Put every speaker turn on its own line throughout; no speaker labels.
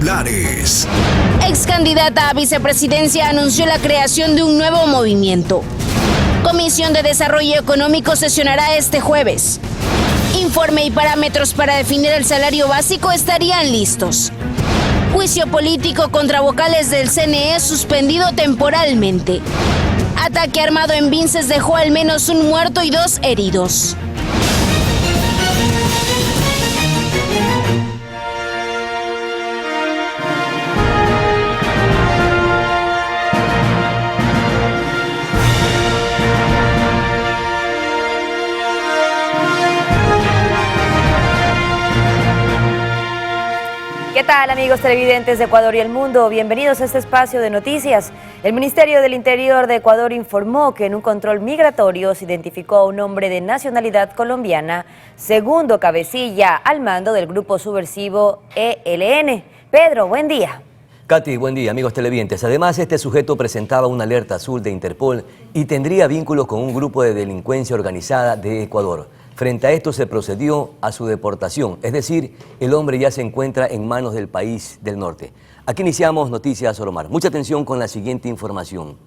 titulares.
Ex candidata a vicepresidencia anunció la creación de un nuevo movimiento. Comisión de Desarrollo Económico sesionará este jueves. Informe y parámetros para definir el salario básico estarían listos. Juicio político contra vocales del CNE suspendido temporalmente. Ataque armado en Vinces dejó al menos un muerto y 2 heridos.
¿Qué tal, amigos televidentes de Ecuador y el mundo? Bienvenidos a este espacio de noticias. El Ministerio del Interior de Ecuador informó que en un control migratorio se identificó a un hombre de nacionalidad colombiana, segundo cabecilla al mando del grupo subversivo ELN. Pedro, buen día.
Katy, buen día, amigos televidentes. Además, este sujeto presentaba una alerta azul de Interpol y tendría vínculos con un grupo de delincuencia organizada de Ecuador. Frente a esto se procedió a su deportación, es decir, el hombre ya se encuentra en manos del país del norte. Aquí iniciamos Noticias Oromar. Mucha atención con la siguiente información.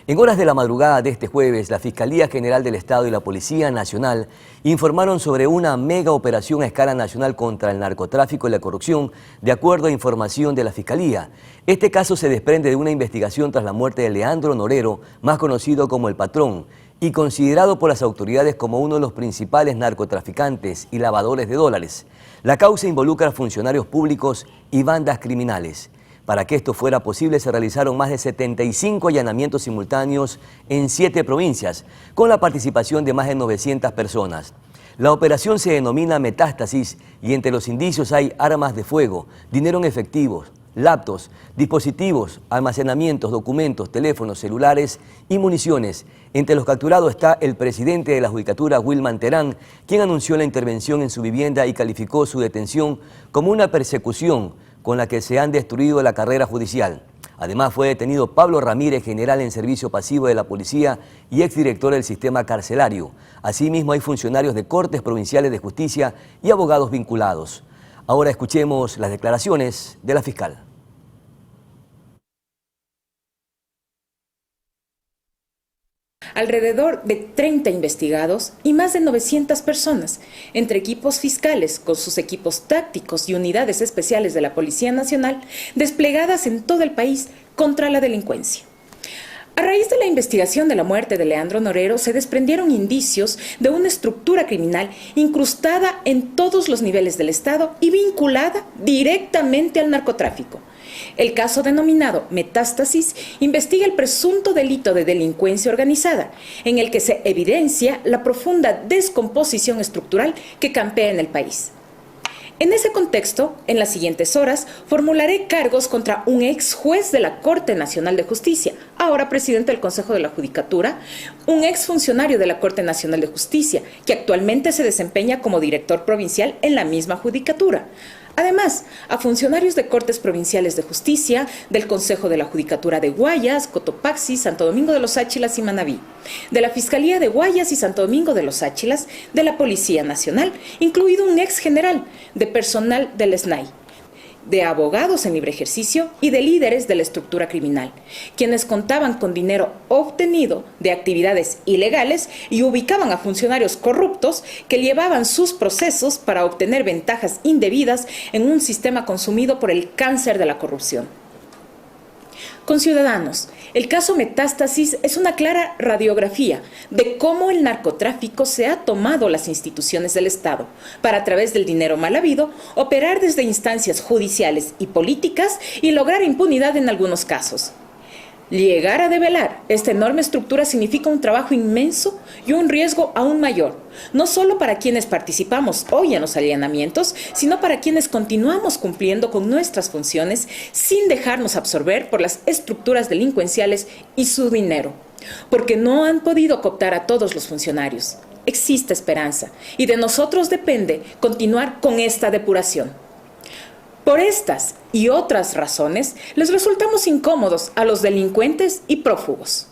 En horas de la madrugada de este jueves, la Fiscalía General del Estado y la Policía Nacional informaron sobre una mega operación a escala nacional contra el narcotráfico y la corrupción, de acuerdo a información de la Fiscalía. Este caso se desprende de una investigación tras la muerte de Leandro Norero, más conocido como El Patrón, y considerado por las autoridades como uno de los principales narcotraficantes y lavadores de dólares. La causa involucra a funcionarios públicos y bandas criminales. Para que esto fuera posible, se realizaron más de 75 allanamientos simultáneos en 7 provincias, con la participación de más de 900 personas. La operación se denomina Metástasis y entre los indicios hay armas de fuego, dinero en efectivo, laptops, dispositivos, almacenamientos, documentos, teléfonos, celulares y municiones. Entre los capturados está el presidente de la Judicatura, Wilman Terán, quien anunció la intervención en su vivienda y calificó su detención como una persecución con la que se han destruido la carrera judicial. Además, fue detenido Pablo Ramírez, general en servicio pasivo de la policía y exdirector del sistema carcelario. Asimismo, hay funcionarios de cortes provinciales de justicia y abogados vinculados. Ahora escuchemos las declaraciones de la fiscal.
Alrededor de 30 investigados y más de 900 personas, entre equipos fiscales con sus equipos tácticos y unidades especiales de la Policía Nacional, desplegadas en todo el país contra la delincuencia. A raíz de la investigación de la muerte de Leandro Norero, se desprendieron indicios de una estructura criminal incrustada en todos los niveles del Estado y vinculada directamente al narcotráfico. El caso denominado Metástasis investiga el presunto delito de delincuencia organizada, en el que se evidencia la profunda descomposición estructural que campea en el país. En ese contexto, en las siguientes horas, formularé cargos contra un ex juez de la Corte Nacional de Justicia, ahora presidente del Consejo de la Judicatura, un ex funcionario de la Corte Nacional de Justicia, que actualmente se desempeña como director provincial en la misma Judicatura. Además, a funcionarios de Cortes Provinciales de Justicia, del Consejo de la Judicatura de Guayas, Cotopaxi, Santo Domingo de los Áchilas y Manabí, de la Fiscalía de Guayas y Santo Domingo de los Áchilas, de la Policía Nacional, incluido un ex general, de personal del SNAI, de abogados en libre ejercicio y de líderes de la estructura criminal, quienes contaban con dinero obtenido de actividades ilegales y ubicaban a funcionarios corruptos que llevaban sus procesos para obtener ventajas indebidas en un sistema consumido por el cáncer de la corrupción. Conciudadanos, el caso Metástasis es una clara radiografía de cómo el narcotráfico se ha tomado las instituciones del Estado para, a través del dinero mal habido, operar desde instancias judiciales y políticas y lograr impunidad en algunos casos. Llegar a develar esta enorme estructura significa un trabajo inmenso y un riesgo aún mayor, no solo para quienes participamos hoy en los allanamientos, sino para quienes continuamos cumpliendo con nuestras funciones sin dejarnos absorber por las estructuras delincuenciales y su dinero, porque no han podido cooptar a todos los funcionarios. Existe esperanza y de nosotros depende continuar con esta depuración. Por estas y otras razones, les resultamos incómodos a los delincuentes y prófugos.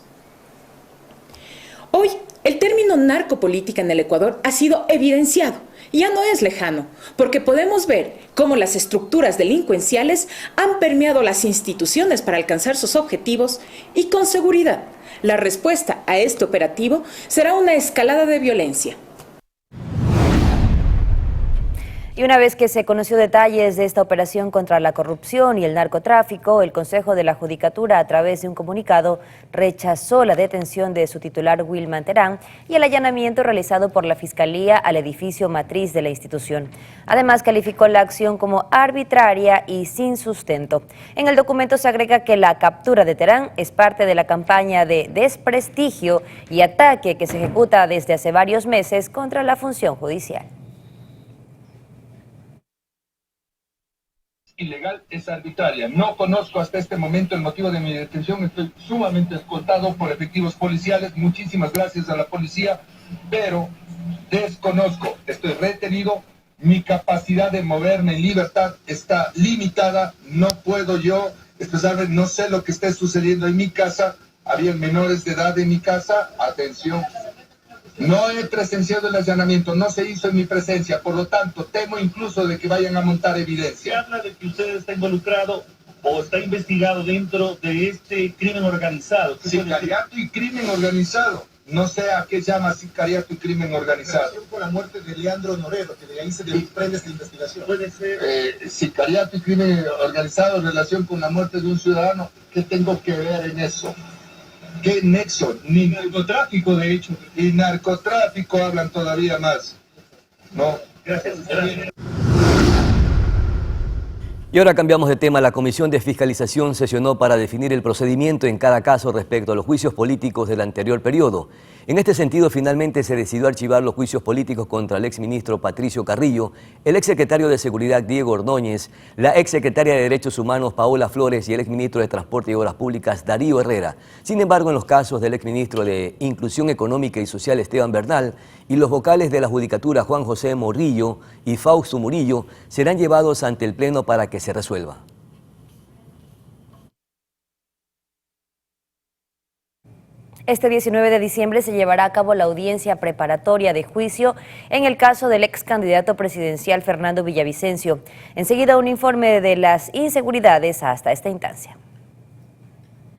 Hoy, el término narcopolítica en el Ecuador ha sido evidenciado, ya no es lejano, porque podemos ver cómo las estructuras delincuenciales han permeado las instituciones para alcanzar sus objetivos y con seguridad la respuesta a este operativo será una escalada de violencia.
Y una vez que se conoció detalles de esta operación contra la corrupción y el narcotráfico, el Consejo de la Judicatura, a través de un comunicado, rechazó la detención de su titular Wilman Terán y el allanamiento realizado por la Fiscalía al edificio matriz de la institución. Además, calificó la acción como arbitraria y sin sustento. En el documento se agrega que la captura de Terán es parte de la campaña de desprestigio y ataque que se ejecuta desde hace varios meses contra la función judicial.
Ilegal, es arbitraria. No conozco hasta este momento el motivo de mi detención. Estoy sumamente escoltado por efectivos policiales. Muchísimas gracias a la policía, pero desconozco. Estoy retenido. Mi capacidad de moverme en libertad está limitada. No puedo yo expresarme. No sé lo que esté sucediendo en mi casa. Había menores de edad en mi casa. Atención. No he presenciado el allanamiento, no se hizo en mi presencia, por lo tanto, temo incluso de que vayan a montar evidencia.
Se habla de que usted está involucrado o está investigado dentro de este crimen organizado.
Sicariato y crimen organizado. No sé a qué llama sicariato y crimen organizado.
Por la muerte de Leandro Norero, que de ahí se desprende esta investigación. Puede ser.
Sicariato y crimen organizado en relación con la muerte de un ciudadano. ¿Qué tengo que ver en eso? ¿Qué nexo? Ni narcotráfico, de hecho. Y narcotráfico hablan todavía más. No.
Gracias.
Y ahora cambiamos de tema. La Comisión de Fiscalización sesionó para definir el procedimiento en cada caso respecto a los juicios políticos del anterior periodo. En este sentido, finalmente se decidió archivar los juicios políticos contra el exministro Patricio Carrillo, el exsecretario de Seguridad Diego Ordóñez, la exsecretaria de Derechos Humanos Paola Flores y el exministro de Transporte y Obras Públicas Darío Herrera. Sin embargo, en los casos del exministro de Inclusión Económica y Social Esteban Bernal y los vocales de la Judicatura Juan José Morillo y Fausto Murillo serán llevados ante el Pleno para que se resuelva.
Este 19 de diciembre se llevará a cabo la audiencia preparatoria de juicio en el caso del ex candidato presidencial Fernando Villavicencio. Enseguida un informe de las inseguridades hasta esta instancia.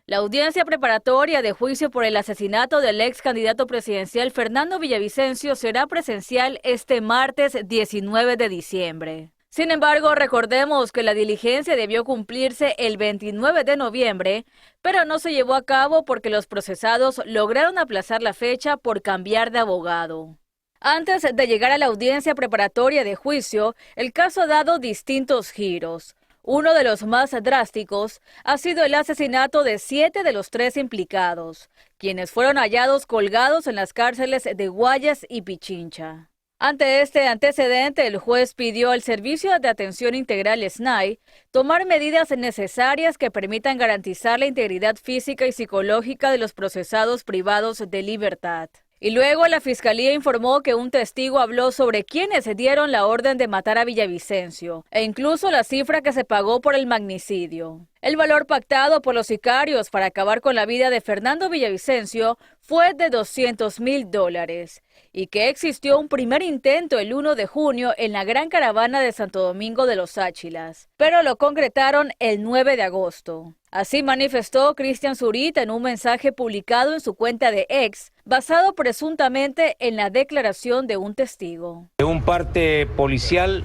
La audiencia preparatoria de juicio por el asesinato del ex candidato presidencial Fernando Villavicencio será presencial este martes 19 de diciembre. Sin embargo, recordemos que la diligencia debió cumplirse el 29 de noviembre, pero no se llevó a cabo porque los procesados lograron aplazar la fecha por cambiar de abogado. Antes de llegar a la audiencia preparatoria de juicio, el caso ha dado distintos giros. Uno de los más drásticos ha sido el asesinato de 7 de los 13 implicados, quienes fueron hallados colgados en las cárceles de Guayas y Pichincha. Ante este antecedente, el juez pidió al Servicio de Atención Integral SNAI tomar medidas necesarias que permitan garantizar la integridad física y psicológica de los procesados privados de libertad. Y luego la Fiscalía informó que un testigo habló sobre quiénes dieron la orden de matar a Villavicencio e incluso la cifra que se pagó por el magnicidio. El valor pactado por los sicarios para acabar con la vida de Fernando Villavicencio fue de $200,000 y que existió un primer intento el 1 de junio en la Gran Caravana de Santo Domingo de los Áchilas, pero lo concretaron el 9 de agosto. Así manifestó Cristian Zurita en un mensaje publicado en su cuenta de X, basado presuntamente en la declaración de un testigo.
Un parte policial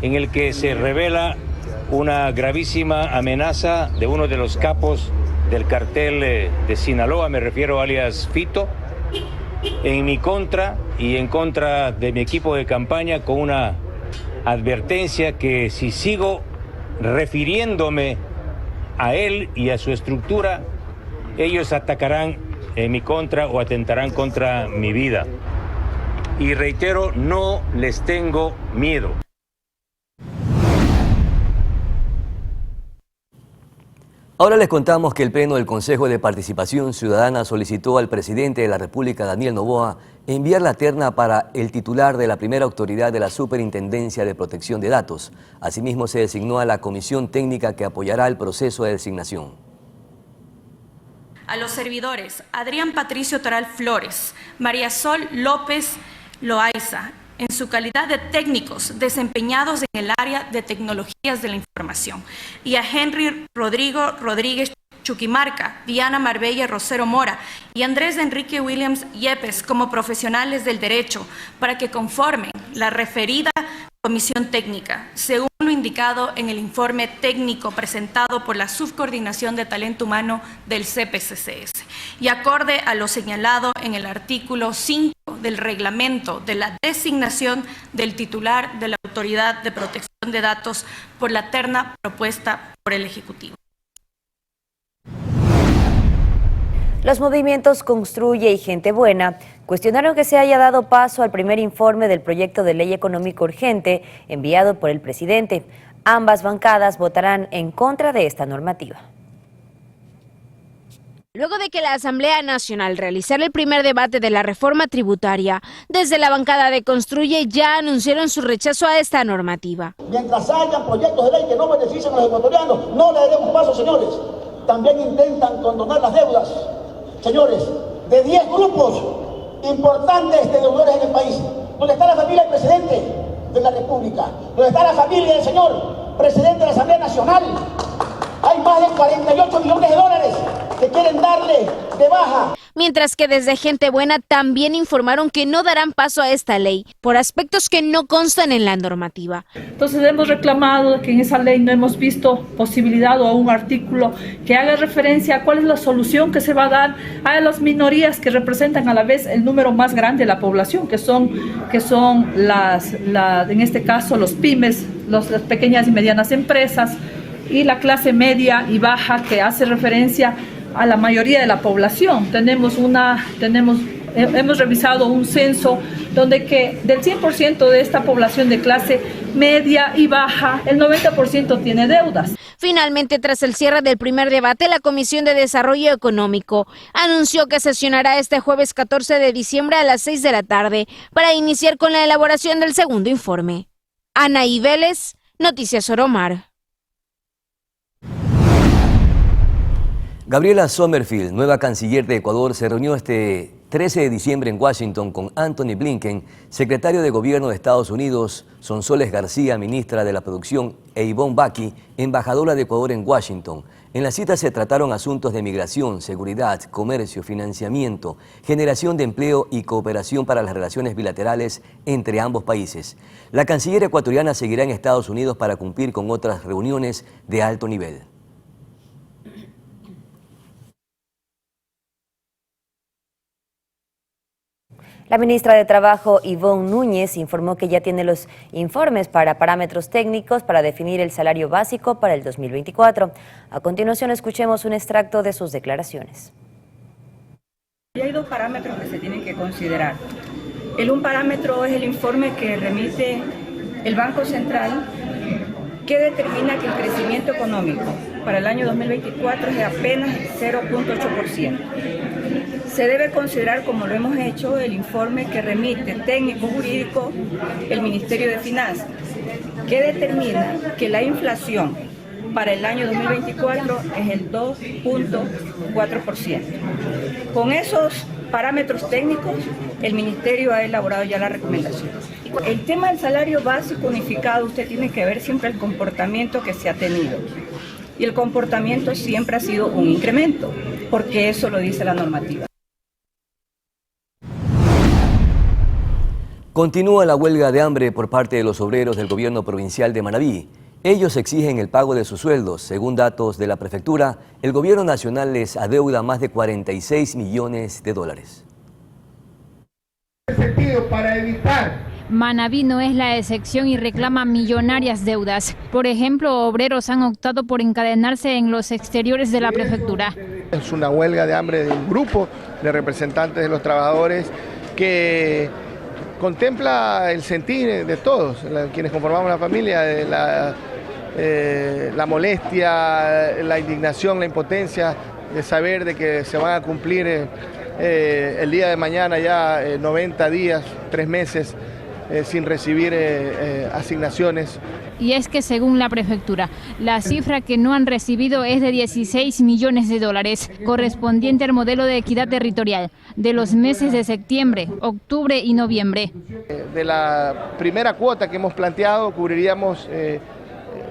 en el que se revela una gravísima amenaza de uno de los capos del cartel de Sinaloa, me refiero alias Fito, en mi contra y en contra de mi equipo de campaña, con una advertencia que si sigo refiriéndome a él y a su estructura, ellos atacarán en mi contra o atentarán contra mi vida. Y reitero, no les tengo miedo.
Ahora les contamos que el Pleno del Consejo de Participación Ciudadana solicitó al presidente de la República, Daniel Noboa, enviar la terna para el titular de la primera autoridad de la Superintendencia de Protección de Datos. Asimismo, se designó a la comisión técnica que apoyará el proceso de designación.
A los servidores Adrián Patricio Toral Flores, María Sol López Loaiza en su calidad de técnicos desempeñados en el área de tecnologías de la información, y a Henry Rodrigo Rodríguez Chuquimarca, Diana Marbella Rosero Mora y Andrés Enrique Williams Yepes como profesionales del derecho para que conformen la referida comisión técnica, según lo indicado en el informe técnico presentado por la Subcoordinación de Talento Humano del CPCCS, y acorde a lo señalado en el artículo 5 del reglamento de la designación del titular de la Autoridad de Protección de Datos por la terna propuesta por el Ejecutivo.
Los movimientos Construye y Gente Buena cuestionaron que se haya dado paso al primer informe del proyecto de ley económico urgente enviado por el presidente. Ambas bancadas votarán en contra de esta normativa.
Luego de que la Asamblea Nacional realizara el primer debate de la reforma tributaria, desde la bancada de Construye ya anunciaron su rechazo a esta normativa.
Mientras hayan proyectos de ley que no beneficien a los ecuatorianos, no le daremos paso, señores. También intentan condonar las deudas. Señores, de 10 grupos importantes de deudores en el país, donde está la familia del presidente de la República, donde está la familia del señor presidente de la Asamblea Nacional, hay más de 48 millones de dólares que quieren darle de baja.
Mientras que desde Gente Buena también informaron que no darán paso a esta ley por aspectos que no constan en la normativa.
Entonces hemos reclamado que en esa ley no hemos visto posibilidad o un artículo que haga referencia a cuál es la solución que se va a dar a las minorías que representan a la vez el número más grande de la población, que son en este caso los pymes, las pequeñas y medianas empresas, y la clase media y baja, que hace referencia a la mayoría de la población. Hemos revisado un censo donde que del 100% de esta población de clase media y baja, el 90% tiene deudas.
Finalmente, tras el cierre del primer debate, la Comisión de Desarrollo Económico anunció que sesionará este jueves 14 de diciembre a las 6 de la tarde para iniciar con la elaboración del segundo informe. Anaí Vélez, Noticias Oromar.
Gabriela Sommerfield, nueva canciller de Ecuador, se reunió este 13 de diciembre en Washington con Anthony Blinken, secretario de Gobierno de Estados Unidos, Sonsoles García, ministra de la Producción, e Ivonne Baki, embajadora de Ecuador en Washington. En la cita se trataron asuntos de migración, seguridad, comercio, financiamiento, generación de empleo y cooperación para las relaciones bilaterales entre ambos países. La canciller ecuatoriana seguirá en Estados Unidos para cumplir con otras reuniones de alto nivel.
La ministra de Trabajo, Ivonne Núñez, informó que ya tiene los informes para parámetros técnicos para definir el salario básico para el 2024. A continuación, escuchemos un extracto de sus declaraciones.
Hay dos parámetros que se tienen que considerar. Un parámetro es el informe que remite el Banco Central, que determina que el crecimiento económico para el año 2024 es de apenas el 0.8%. Se debe considerar, como lo hemos hecho, el informe que remite técnico-jurídico el Ministerio de Finanzas, que determina que la inflación para el año 2024 es el 2.4%. Con esos parámetros técnicos, el Ministerio ha elaborado ya la recomendación. El tema del salario básico unificado, usted tiene que ver siempre el comportamiento que se ha tenido. Y el comportamiento siempre ha sido un incremento, porque eso lo dice la normativa.
Continúa la huelga de hambre por parte de los obreros del gobierno provincial de Manabí. Ellos exigen el pago de sus sueldos. Según datos de la prefectura, el gobierno nacional les adeuda más de 46 millones de dólares.
Para evitar. Manabí no es la excepción y reclama millonarias deudas. Por ejemplo, obreros han optado por encadenarse en los exteriores de la prefectura.
Es una huelga de hambre de un grupo de representantes de los trabajadores que contempla el sentir de todos, quienes conformamos la familia, la molestia, la indignación, la impotencia de saber de que se van a cumplir el día de mañana ya 90 días, 3 meses sin recibir asignaciones.
Y es que según la prefectura, la cifra que no han recibido es de 16 millones de dólares, correspondiente al modelo de equidad territorial de los meses de septiembre, octubre y noviembre.
De la primera cuota que hemos planteado, cubriríamos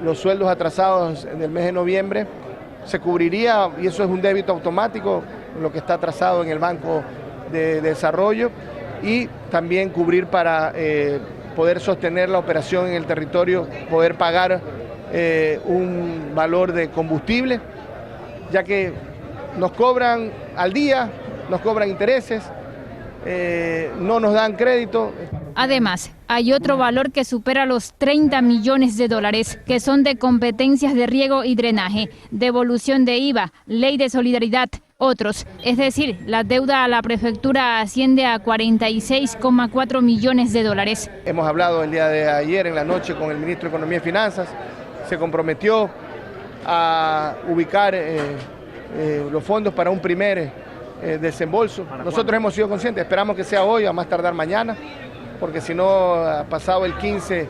los sueldos atrasados del mes de noviembre. Se cubriría, y eso es un débito automático, lo que está atrasado en el Banco de Desarrollo, y también cubrir para poder sostener la operación en el territorio, poder pagar un valor de combustible, ya que nos cobran al día, nos cobran intereses, no nos dan crédito.
Además, hay otro valor que supera los 30 millones de dólares, que son de competencias de riego y drenaje, devolución de IVA, ley de solidaridad, otros. Es decir, la deuda a la prefectura asciende a 46,4 millones de dólares.
Hemos hablado el día de ayer en la noche con el ministro de Economía y Finanzas, se comprometió a ubicar los fondos para un primer desembolso. Nosotros hemos sido conscientes, esperamos que sea hoy, a más tardar mañana, porque si no, pasado el 15,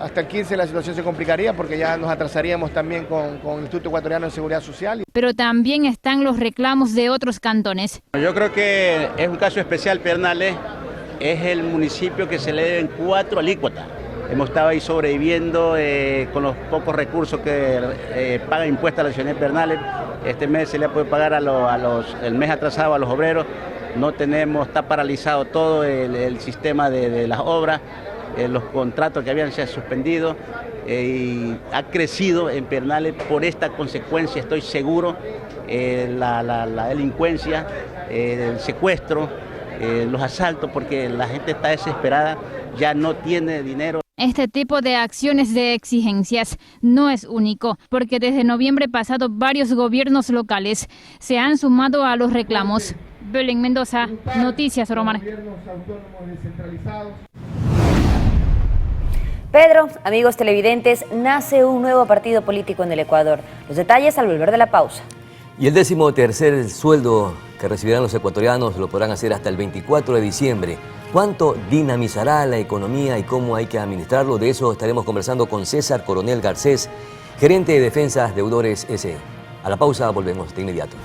hasta el 15 la situación se complicaría, porque ya nos atrasaríamos también con el Instituto Ecuatoriano de Seguridad Social.
Pero también están los reclamos de otros cantones.
Yo creo que es un caso especial. Pernales es el municipio que se le deben 4 alícuotas. Hemos estado ahí sobreviviendo con los pocos recursos que paga impuestos a la ciudad de Pernales. Este mes se le ha podido pagar el mes atrasado a los obreros. No tenemos, está paralizado todo el sistema de las obras, los contratos que habían sido suspendidos, y ha crecido en Pernales por esta consecuencia, estoy seguro, la delincuencia, el secuestro, los asaltos, porque la gente está desesperada, ya no tiene dinero.
Este tipo de acciones de exigencias no es único, porque desde noviembre pasado varios gobiernos locales se han sumado a los reclamos. Belén Mendoza, Noticias Romana.
Pedro, amigos televidentes, nace un nuevo partido político en el Ecuador. Los detalles al volver de la pausa.
Y el 13º sueldo que recibirán los ecuatorianos lo podrán hacer hasta el 24 de diciembre. ¿Cuánto dinamizará la economía y cómo hay que administrarlo? De eso estaremos conversando con César Coronel Garcés, gerente de Defensas Deudores S.E. A la pausa volvemos de inmediato.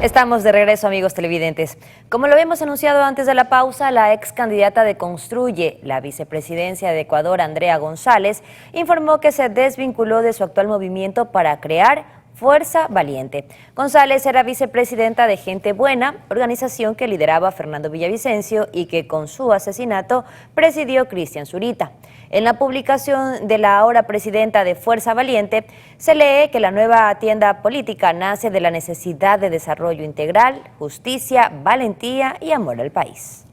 Estamos de regreso, amigos televidentes. Como lo habíamos anunciado antes de la pausa, la ex candidata de Construye, la vicepresidencia de Ecuador, Andrea González, informó que se desvinculó de su actual movimiento para crear Fuerza Valiente. González era vicepresidenta de Gente Buena, organización que lideraba Fernando Villavicencio y que con su asesinato presidió Cristian Zurita. En la publicación de la ahora presidenta de Fuerza Valiente, se lee que la nueva tienda política nace de la necesidad de desarrollo integral, justicia, valentía y amor al país.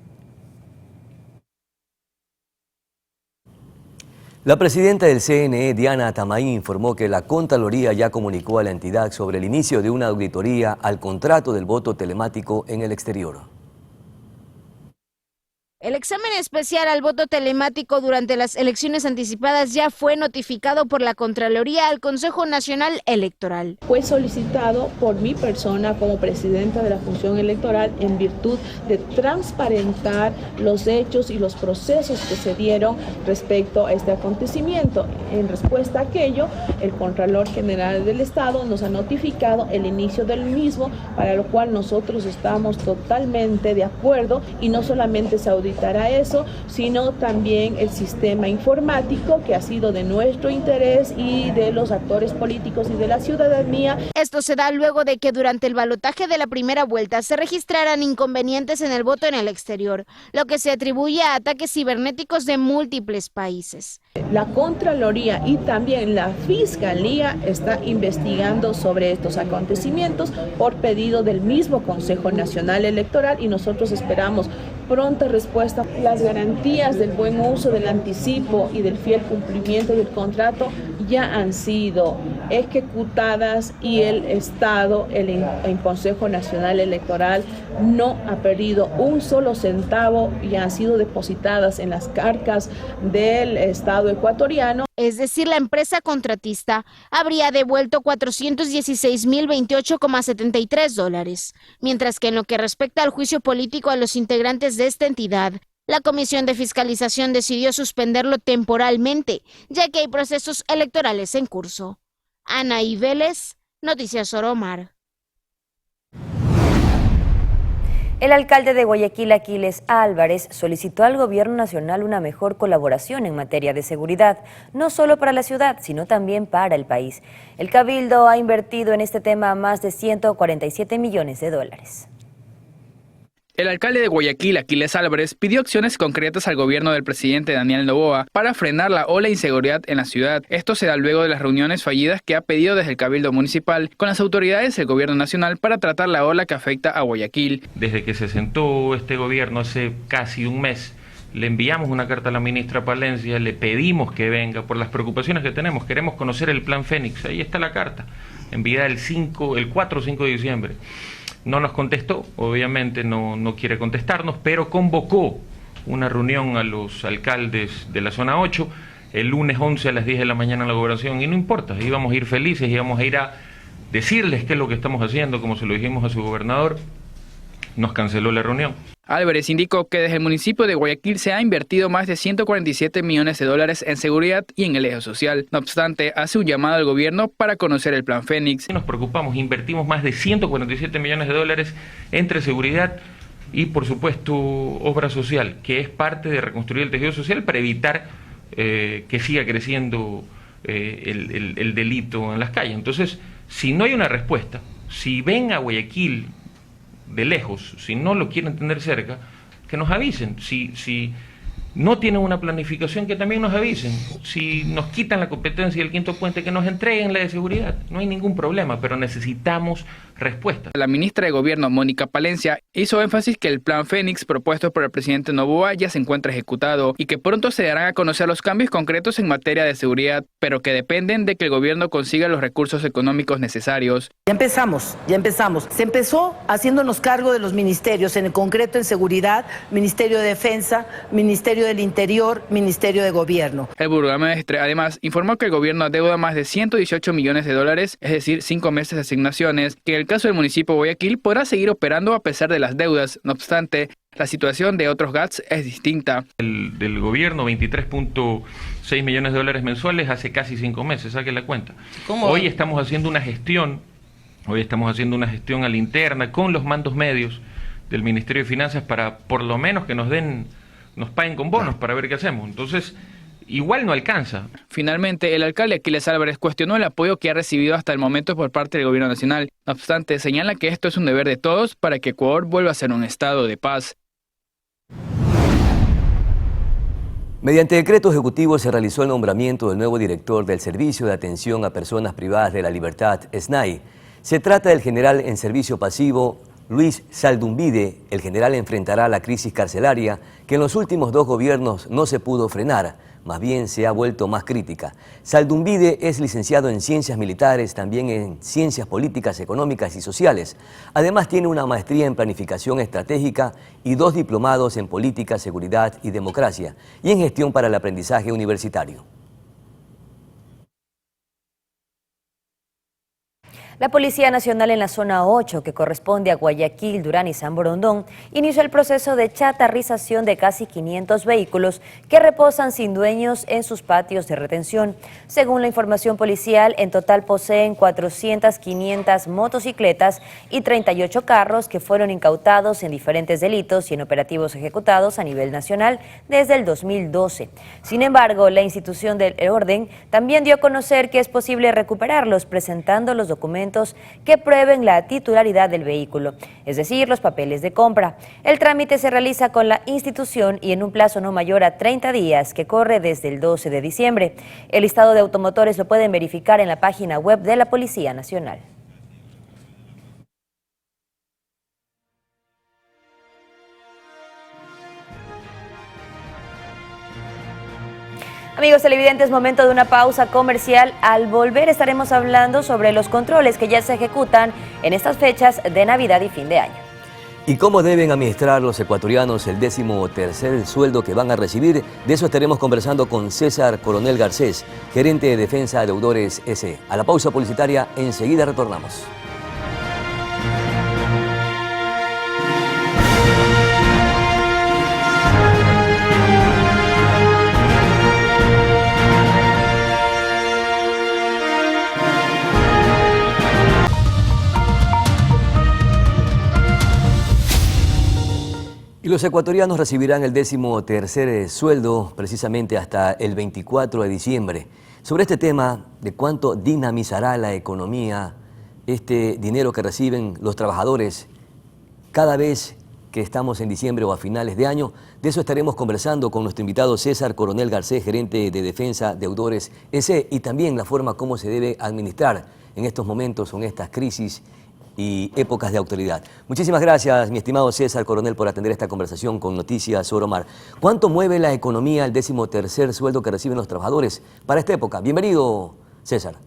La presidenta del CNE, Diana Tamaí, informó que la Contraloría ya comunicó a la entidad sobre el inicio de una auditoría al contrato del voto telemático en el exterior.
El examen especial al voto telemático durante las elecciones anticipadas ya fue notificado por la Contraloría al Consejo Nacional Electoral.
Fue solicitado por mi persona como presidenta de la función electoral en virtud de transparentar los hechos y los procesos que se dieron respecto a este acontecimiento. En respuesta a aquello, el Contralor General del Estado nos ha notificado el inicio del mismo, para lo cual nosotros estamos totalmente de acuerdo, y no solamente se auditará eso, sino también el sistema informático que ha sido de nuestro interés y de los actores políticos y de la ciudadanía.
Esto se da luego de que durante el balotaje de la primera vuelta se registraran inconvenientes en el voto en el exterior, lo que se atribuye a ataques cibernéticos de múltiples países.
La Contraloría y también la Fiscalía está investigando sobre estos acontecimientos por pedido del mismo Consejo Nacional Electoral, y nosotros esperamos pronta respuesta. Las garantías del buen uso, del anticipo y del fiel cumplimiento del contrato ya han sido ejecutadas y el Estado, el Consejo Nacional Electoral, no ha perdido un solo centavo y han sido depositadas en las arcas del Estado ecuatoriano.
Es decir, la empresa contratista habría devuelto $416.028,73, mientras que en lo que respecta al juicio político a los integrantes de esta entidad, la Comisión de Fiscalización decidió suspenderlo temporalmente, ya que hay procesos electorales en curso. Anaí Vélez, Noticias Soromar.
El alcalde de Guayaquil, Aquiles Álvarez, solicitó al gobierno nacional una mejor colaboración en materia de seguridad, no solo para la ciudad, sino también para el país. El Cabildo ha invertido en este tema más de 147 millones de dólares.
El alcalde de Guayaquil, Aquiles Álvarez, pidió acciones concretas al gobierno del presidente Daniel Noboa para frenar la ola de inseguridad en la ciudad. Esto se da luego de las reuniones fallidas que ha pedido desde el Cabildo Municipal con las autoridades del gobierno nacional para tratar la ola que afecta a Guayaquil.
Desde que se sentó este gobierno hace casi un mes, le enviamos una carta a la ministra Palencia, le pedimos que venga por las preocupaciones que tenemos. Queremos conocer el Plan Fénix, ahí está la carta, enviada el 4 o 5 de diciembre. No nos contestó, obviamente no quiere contestarnos, pero convocó una reunión a los alcaldes de la zona 8 el lunes 11 a las 10 de la mañana en la gobernación, y no importa, íbamos a ir felices, íbamos a ir a decirles qué es lo que estamos haciendo, como se lo dijimos a su gobernador. Nos canceló la reunión.
Álvarez indicó que desde el municipio de Guayaquil se ha invertido más de 147 millones de dólares en seguridad y en el eje social. No obstante, hace un llamado al gobierno para conocer el Plan Fénix.
Nos preocupamos, invertimos más de 147 millones de dólares entre seguridad y, por supuesto, obra social, que es parte de reconstruir el tejido social para evitar que siga creciendo el delito en las calles. Entonces, si no hay una respuesta, si ven a Guayaquil de lejos, si no lo quieren tener cerca, que nos avisen. Si no tienen una planificación, que también nos avisen. Si nos quitan la competencia del quinto puente, que nos entreguen la de seguridad. No hay ningún problema, pero necesitamos respuestas.
La ministra de Gobierno, Mónica Palencia, hizo énfasis que el Plan Fénix propuesto por el presidente Noboa ya se encuentra ejecutado y que pronto se darán a conocer los cambios concretos en materia de seguridad, pero que dependen de que el gobierno consiga los recursos económicos necesarios.
Ya empezamos. Se empezó haciéndonos cargo de los ministerios, en el concreto en seguridad, Ministerio de Defensa, Ministerio del Interior, Ministerio de Gobierno.
El burgomaestre además informó que el gobierno adeuda más de 118 millones de dólares, es decir, 5 meses de asignaciones, que en el caso del municipio de Guayaquil podrá seguir operando a pesar de las deudas. No obstante, la situación de otros GATS es distinta.
Del gobierno, 23.6 millones de dólares mensuales hace casi 5 meses, saquen la cuenta.
¿Cómo?
Hoy estamos haciendo una gestión a la interna con los mandos medios del Ministerio de Finanzas para por lo menos que nos paguen con bonos para ver qué hacemos. Entonces, igual no alcanza.
Finalmente, el alcalde Aquiles Álvarez cuestionó el apoyo que ha recibido hasta el momento por parte del gobierno nacional. No obstante, señala que esto es un deber de todos para que Ecuador vuelva a ser un estado de paz.
Mediante decreto ejecutivo se realizó el nombramiento del nuevo director del Servicio de Atención a Personas Privadas de la Libertad, SNAI. Se trata del general en servicio pasivo Luis Saldumbide. El general enfrentará la crisis carcelaria que en los últimos 2 gobiernos no se pudo frenar, más bien se ha vuelto más crítica. Saldumbide es licenciado en Ciencias Militares, también en Ciencias Políticas, Económicas y Sociales. Además tiene una maestría en Planificación Estratégica y 2 diplomados en Política, Seguridad y Democracia y en Gestión para el Aprendizaje Universitario.
La Policía Nacional en la Zona 8, que corresponde a Guayaquil, Durán y San Borondón, inició el proceso de chatarrización de casi 500 vehículos que reposan sin dueños en sus patios de retención. Según la información policial, en total poseen 500 motocicletas y 38 carros que fueron incautados en diferentes delitos y en operativos ejecutados a nivel nacional desde el 2012. Sin embargo, la institución del orden también dio a conocer que es posible recuperarlos presentando los documentos que prueben la titularidad del vehículo, es decir, los papeles de compra. El trámite se realiza con la institución y en un plazo no mayor a 30 días, que corre desde el 12 de diciembre. El listado de automotores lo pueden verificar en la página web de la Policía Nacional. Amigos televidentes, momento de una pausa comercial. Al volver estaremos hablando sobre los controles que ya se ejecutan en estas fechas de Navidad y fin de año.
¿Y cómo deben administrar los ecuatorianos el 13º sueldo que van a recibir? De eso estaremos conversando con César Coronel Garcés, gerente de Defensa de Deudores S.E. A la pausa publicitaria, enseguida retornamos. Y los ecuatorianos recibirán el 13º sueldo precisamente hasta el 24 de diciembre. Sobre este tema de cuánto dinamizará la economía este dinero que reciben los trabajadores cada vez que estamos en diciembre o a finales de año, de eso estaremos conversando con nuestro invitado César Coronel Garcés, gerente de Defensa Deudores S.E. y también la forma como se debe administrar en estos momentos, en estas crisis y épocas de autoridad. Muchísimas gracias, mi estimado César Coronel, por atender esta conversación con Noticias Oro Mar. ¿Cuánto mueve la economía el 13º sueldo que reciben los trabajadores para esta época? Bienvenido, César.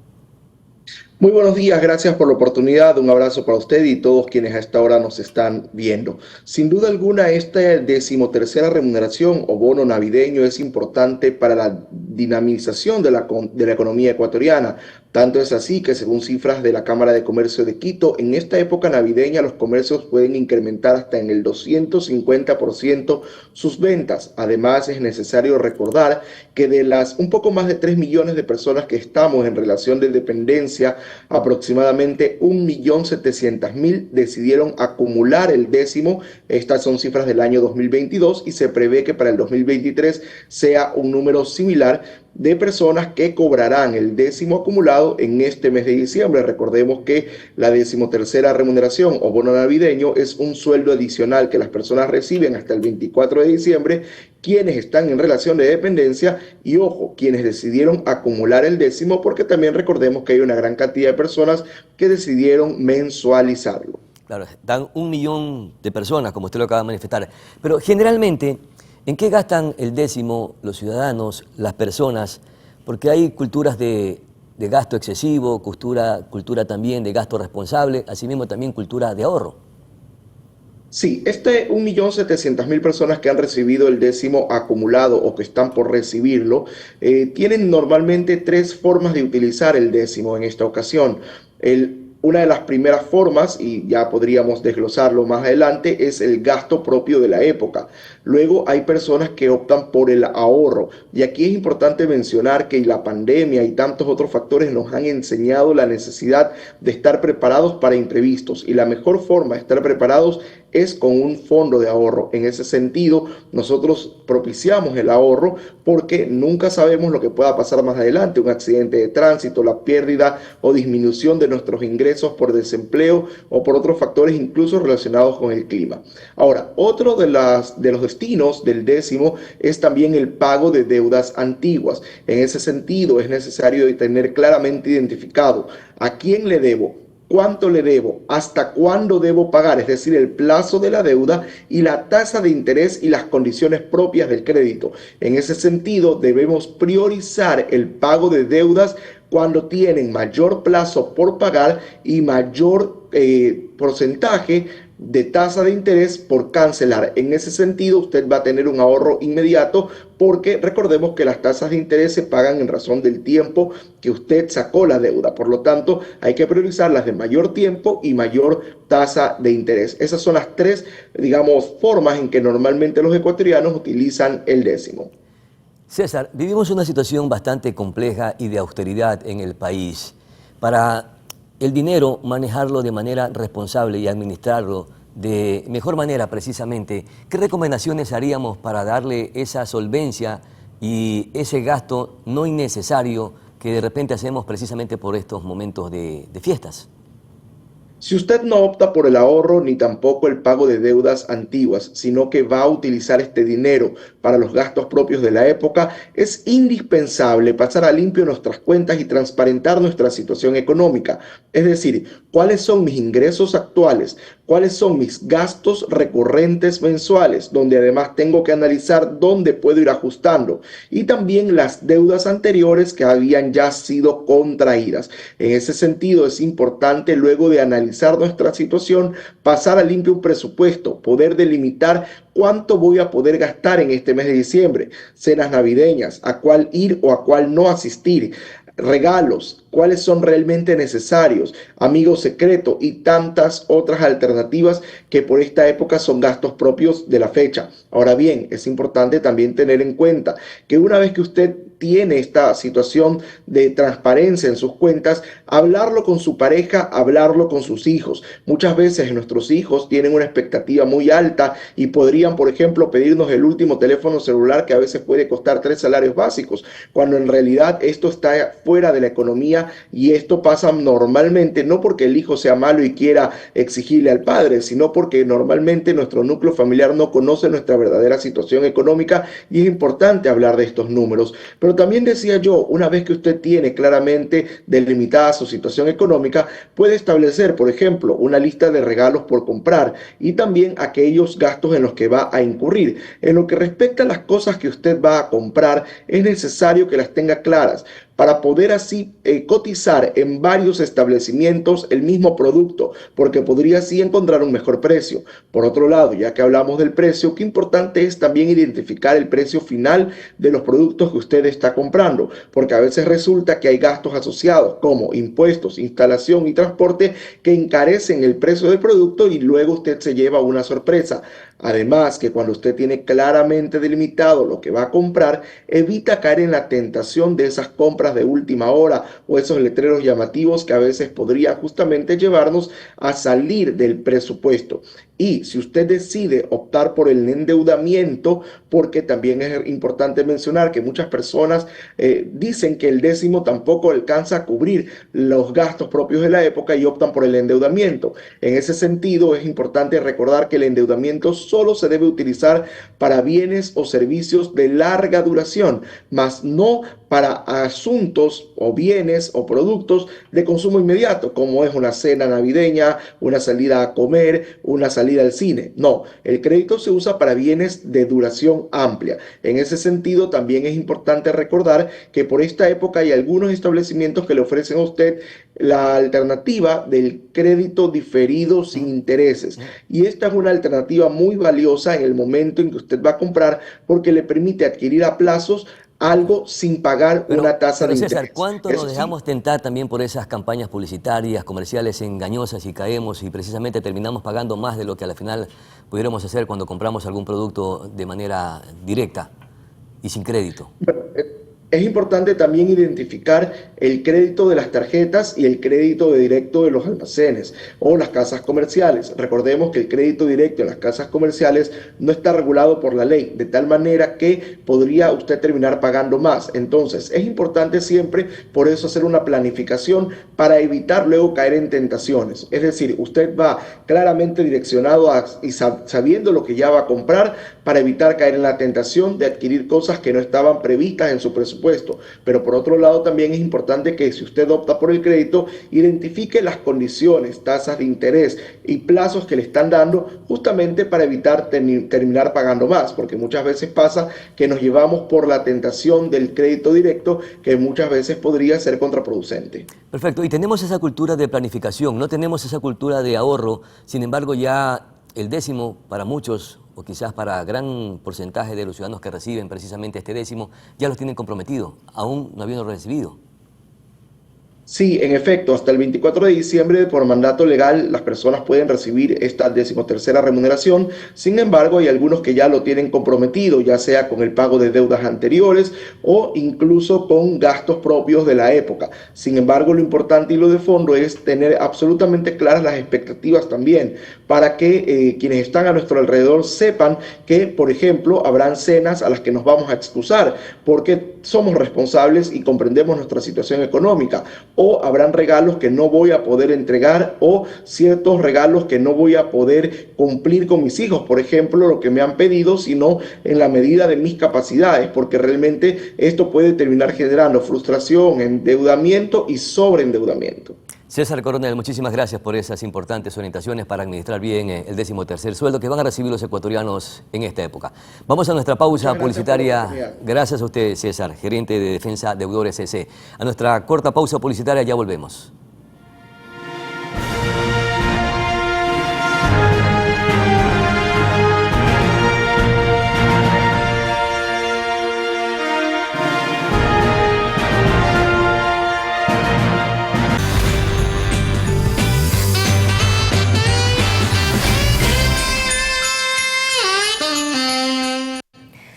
Muy buenos días, gracias por la oportunidad, un abrazo para usted y todos quienes a esta hora nos están viendo. Sin duda alguna, esta 13ª remuneración o bono navideño es importante para la dinamización de la economía ecuatoriana. Tanto es así que, según cifras de la Cámara de Comercio de Quito, en esta época navideña los comercios pueden incrementar hasta en el 250% sus ventas. Además, es necesario recordar que de las un poco más de 3 millones de personas que estamos en relación de dependencia, aproximadamente 1.700.000 decidieron acumular el décimo. Estas son cifras del año 2022 y se prevé que para el 2023 sea un número similar de personas que cobrarán el décimo acumulado en este mes de diciembre. Recordemos que la 13ª remuneración o bono navideño es un sueldo adicional que las personas reciben hasta el 24 de diciembre, quienes están en relación de dependencia y, ojo, quienes decidieron acumular el décimo, porque también recordemos que hay una gran cantidad de personas que decidieron mensualizarlo.
Claro, dan 1 millón de personas, como usted lo acaba de manifestar, pero generalmente, ¿en qué gastan el décimo los ciudadanos, las personas? Porque hay culturas de gasto excesivo, cultura también de gasto responsable, asimismo también cultura de ahorro.
Sí, 1.700.000 personas que han recibido el décimo acumulado o que están por recibirlo, tienen normalmente 3 formas de utilizar el décimo en esta ocasión. Una de las primeras formas, y ya podríamos desglosarlo más adelante, es el gasto propio de la época. Luego hay personas que optan por el ahorro. Y aquí es importante mencionar que la pandemia y tantos otros factores nos han enseñado la necesidad de estar preparados para imprevistos. Y la mejor forma de estar preparados es con un fondo de ahorro. En ese sentido, nosotros propiciamos el ahorro porque nunca sabemos lo que pueda pasar más adelante, un accidente de tránsito, la pérdida o disminución de nuestros ingresos por desempleo o por otros factores incluso relacionados con el clima. Ahora, otro de los destinos del décimo es también el pago de deudas antiguas. En ese sentido, es necesario tener claramente identificado a quién le debo, cuánto le debo, hasta cuándo debo pagar, es decir, el plazo de la deuda y la tasa de interés y las condiciones propias del crédito. En ese sentido, debemos priorizar el pago de deudas cuando tienen mayor plazo por pagar y mayor porcentaje de tasa de interés por cancelar. En ese sentido, usted va a tener un ahorro inmediato porque recordemos que las tasas de interés se pagan en razón del tiempo que usted sacó la deuda. Por lo tanto, hay que priorizar las de mayor tiempo y mayor tasa de interés. Esas son las 3, formas en que normalmente los ecuatorianos utilizan el décimo.
César, vivimos una situación bastante compleja y de austeridad en el país. Para el dinero, manejarlo de manera responsable y administrarlo de mejor manera precisamente, ¿qué recomendaciones haríamos para darle esa solvencia y ese gasto no innecesario que de repente hacemos precisamente por estos momentos de fiestas?
Si usted no opta por el ahorro ni tampoco el pago de deudas antiguas, sino que va a utilizar este dinero para los gastos propios de la época, es indispensable pasar a limpio nuestras cuentas y transparentar nuestra situación económica. Es decir, cuáles son mis ingresos actuales, cuáles son mis gastos recurrentes mensuales, donde además tengo que analizar dónde puedo ir ajustando, y también las deudas anteriores que habían ya sido contraídas. En ese sentido, es importante, luego de analizar nuestra situación, pasar a limpio un presupuesto, poder delimitar cuánto voy a poder gastar en este mes de diciembre, cenas navideñas, a cuál ir o a cuál no asistir, regalos, cuáles son realmente necesarios, amigos secretos y tantas otras alternativas que por esta época son gastos propios de la fecha. Ahora bien, es importante también tener en cuenta que una vez que usted tiene esta situación de transparencia en sus cuentas, hablarlo con su pareja, hablarlo con sus hijos. Muchas veces nuestros hijos tienen una expectativa muy alta y podrían, por ejemplo, pedirnos el último teléfono celular que a veces puede costar 3 salarios básicos, cuando en realidad esto está fuera de la economía, y esto pasa normalmente no porque el hijo sea malo y quiera exigirle al padre, sino porque normalmente nuestro núcleo familiar no conoce nuestra verdadera situación económica, y es importante hablar de estos números. Pero también decía yo, una vez que usted tiene claramente delimitada su situación económica, puede establecer, por ejemplo, una lista de regalos por comprar y también aquellos gastos en los que va a incurrir. En lo que respecta a las cosas que usted va a comprar, es necesario que las tenga claras para poder así cotizar en varios establecimientos el mismo producto, porque podría así encontrar un mejor precio. Por otro lado, ya que hablamos del precio, qué importante es también identificar el precio final de los productos que usted está comprando, porque a veces resulta que hay gastos asociados como impuestos, instalación y transporte que encarecen el precio del producto y luego usted se lleva una sorpresa. Además, que cuando usted tiene claramente delimitado lo que va a comprar, evita caer en la tentación de esas compras de última hora o esos letreros llamativos que a veces podrían justamente llevarnos a salir del presupuesto. Y si usted decide optar por el endeudamiento, porque también es importante mencionar que muchas personas dicen que el décimo tampoco alcanza a cubrir los gastos propios de la época y optan por el endeudamiento. En ese sentido, es importante recordar que el endeudamiento solo se debe utilizar para bienes o servicios de larga duración, mas no para asuntos o bienes o productos de consumo inmediato, como es una cena navideña, una salida a comer, una salida al cine. No, el crédito se usa para bienes de duración amplia. En ese sentido, también es importante recordar que por esta época hay algunos establecimientos que le ofrecen a usted la alternativa del crédito diferido sin intereses. Y esta es una alternativa muy valiosa en el momento en que usted va a comprar, porque le permite adquirir a plazos algo sin pagar una tasa de interés.
César, ¿cuánto nos dejamos tentar también por esas campañas publicitarias, comerciales engañosas y caemos y precisamente terminamos pagando más de lo que a la final pudiéramos hacer cuando compramos algún producto de manera directa y sin crédito?
Es importante también identificar el crédito de las tarjetas y el crédito directo de los almacenes o las casas comerciales. Recordemos que el crédito directo en las casas comerciales no está regulado por la ley, de tal manera que podría usted terminar pagando más. Entonces, es importante siempre, por eso, hacer una planificación para evitar luego caer en tentaciones. Es decir, usted va claramente direccionado y sabiendo lo que ya va a comprar para evitar caer en la tentación de adquirir cosas que no estaban previstas en su presupuesto. Pero por otro lado también es importante que si usted opta por el crédito, identifique las condiciones, tasas de interés y plazos que le están dando justamente para evitar terminar pagando más, porque muchas veces pasa que nos llevamos por la tentación del crédito directo, que muchas veces podría ser contraproducente.
Perfecto, y tenemos esa cultura de planificación, no tenemos esa cultura de ahorro, sin embargo ya el décimo para muchos o quizás para gran porcentaje de los ciudadanos que reciben precisamente este décimo, ya los tienen comprometido, aún no habiendo recibido.
Sí, en efecto, hasta el 24 de diciembre por mandato legal las personas pueden recibir esta 13ª remuneración. Sin embargo, hay algunos que ya lo tienen comprometido, ya sea con el pago de deudas anteriores o incluso con gastos propios de la época. Sin embargo, lo importante y lo de fondo es tener absolutamente claras las expectativas también, para que quienes están a nuestro alrededor sepan que, por ejemplo, habrán cenas a las que nos vamos a excusar porque somos responsables y comprendemos nuestra situación económica. o habrán regalos que no voy a poder entregar o ciertos regalos que no voy a poder cumplir con mis hijos, por ejemplo, lo que me han pedido, sino en la medida de mis capacidades, porque realmente esto puede terminar generando frustración, endeudamiento y sobreendeudamiento.
César Coronel, muchísimas gracias por esas importantes orientaciones para administrar bien el 13º sueldo que van a recibir los ecuatorianos en esta época. Vamos a nuestra pausa publicitaria. Gracias a usted, César, gerente de Defensa Deudores CC. A nuestra corta pausa publicitaria ya volvemos.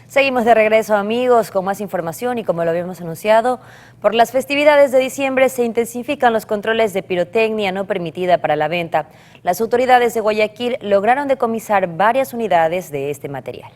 Seguimos de regreso, amigos, con más información y como lo habíamos anunciado, por las festividades de diciembre se intensifican los controles de pirotecnia no permitida para la venta. Las autoridades de Guayaquil lograron decomisar varias unidades de este material.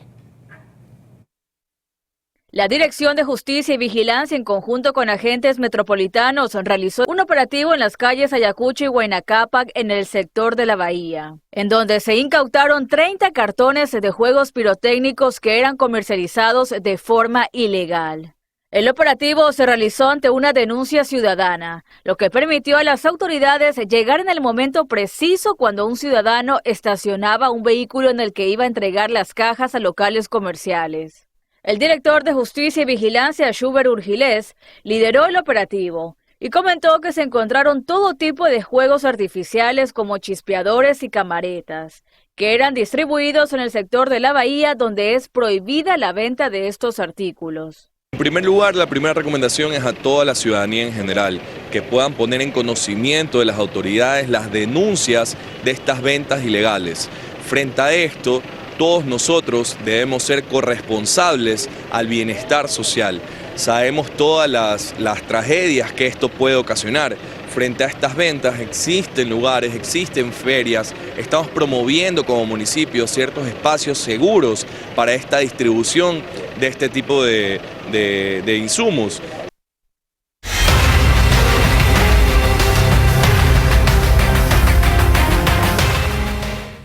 La Dirección de Justicia y Vigilancia, en conjunto con agentes metropolitanos, realizó un operativo en las calles Ayacucho y Huayna Cápac en el sector de la Bahía, en donde se incautaron 30 cartones de juegos pirotécnicos que eran comercializados de forma ilegal. El operativo se realizó ante una denuncia ciudadana, lo que permitió a las autoridades llegar en el momento preciso cuando un ciudadano estacionaba un vehículo en el que iba a entregar las cajas a locales comerciales. El director de Justicia y Vigilancia, Schubert Urgilés, lideró el operativo y comentó que se encontraron todo tipo de juegos artificiales como chispeadores y camaretas, que eran distribuidos en el sector de la Bahía, donde es prohibida la venta de estos artículos.
En primer lugar, la primera recomendación es a toda la ciudadanía en general, que puedan poner en conocimiento de las autoridades las denuncias de estas ventas ilegales. Frente a esto, todos nosotros debemos ser corresponsables al bienestar social. Sabemos todas las tragedias que esto puede ocasionar. Frente a estas ventas existen lugares, existen ferias, estamos promoviendo como municipio ciertos espacios seguros para esta distribución de este tipo de insumos.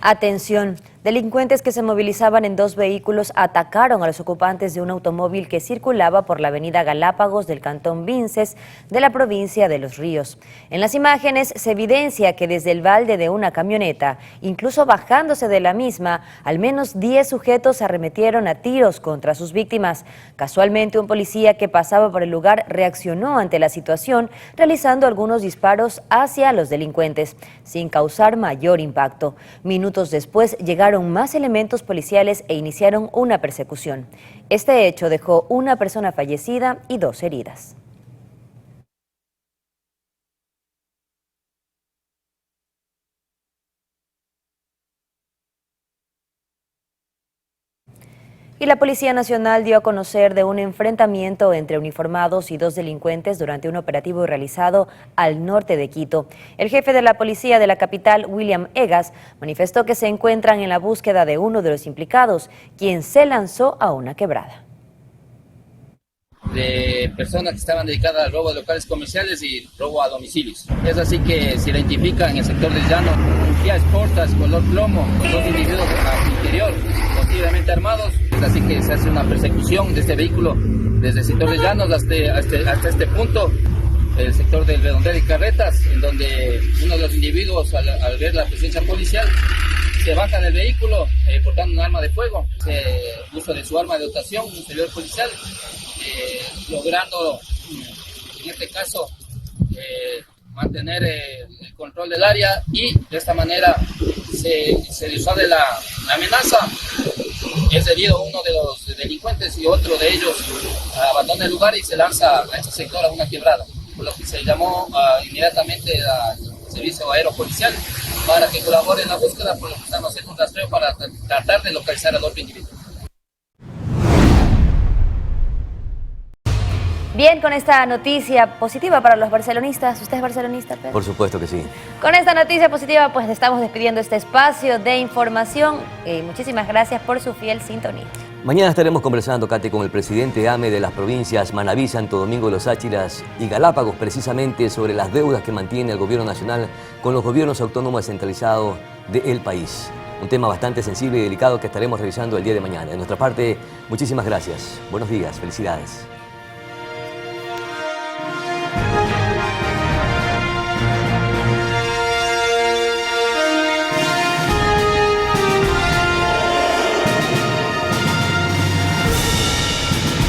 Atención, delincuentes que se movilizaban en 2 vehículos atacaron a los ocupantes de un automóvil que circulaba por la avenida Galápagos del cantón Vinces de la provincia de Los Ríos. En las imágenes se evidencia que desde el balde de una camioneta, incluso bajándose de la misma, al menos 10 sujetos se arremetieron a tiros contra sus víctimas. Casualmente, un policía que pasaba por el lugar reaccionó ante la situación, realizando algunos disparos hacia los delincuentes, sin causar mayor impacto. Minutos después llegaron más elementos policiales e iniciaron una persecución. Este hecho dejó una persona fallecida y 2 heridas. Y la Policía Nacional dio a conocer de un enfrentamiento entre uniformados y 2 delincuentes durante un operativo realizado al norte de Quito. El jefe de la policía de la capital, William Egas, manifestó que se encuentran en la búsqueda de uno de los implicados, quien se lanzó a una quebrada.
De personas que estaban dedicadas al robo de locales comerciales y robo a domicilios. Es así que se identifica en el sector del llano un Kia Sportage color plomo con 2 individuos al interior, posiblemente armados. Es así que se hace una persecución de este vehículo desde el sector de llanos hasta este punto, el sector del redondel y carretas, en donde uno de los individuos al ver la presencia policial se baja del vehículo portando un arma de fuego, uso de su arma de dotación, un servidor policial, logrando en este caso mantener el control del área y de esta manera se disuade la amenaza. Es herido uno de los delincuentes y otro de ellos abandona el lugar y se lanza a este sector a una quebrada, por lo que se llamó inmediatamente al servicio aeropolicial para que colabore en la búsqueda, por lo que estamos haciendo un rastreo para tratar de localizar al otro individuo.
Bien, con esta noticia positiva para los barcelonistas. ¿Usted es barcelonista, Pedro?
Por supuesto que sí.
Con esta noticia positiva, pues estamos despidiendo este espacio de información. Muchísimas gracias por su fiel sintonía.
Mañana estaremos conversando, Katy, con el presidente AME de las provincias Manabí, Santo Domingo de los Áchiras y Galápagos, precisamente sobre las deudas que mantiene el gobierno nacional con los gobiernos autónomos descentralizados del país. Un tema bastante sensible y delicado que estaremos revisando el día de mañana. De nuestra parte, muchísimas gracias. Buenos días, felicidades.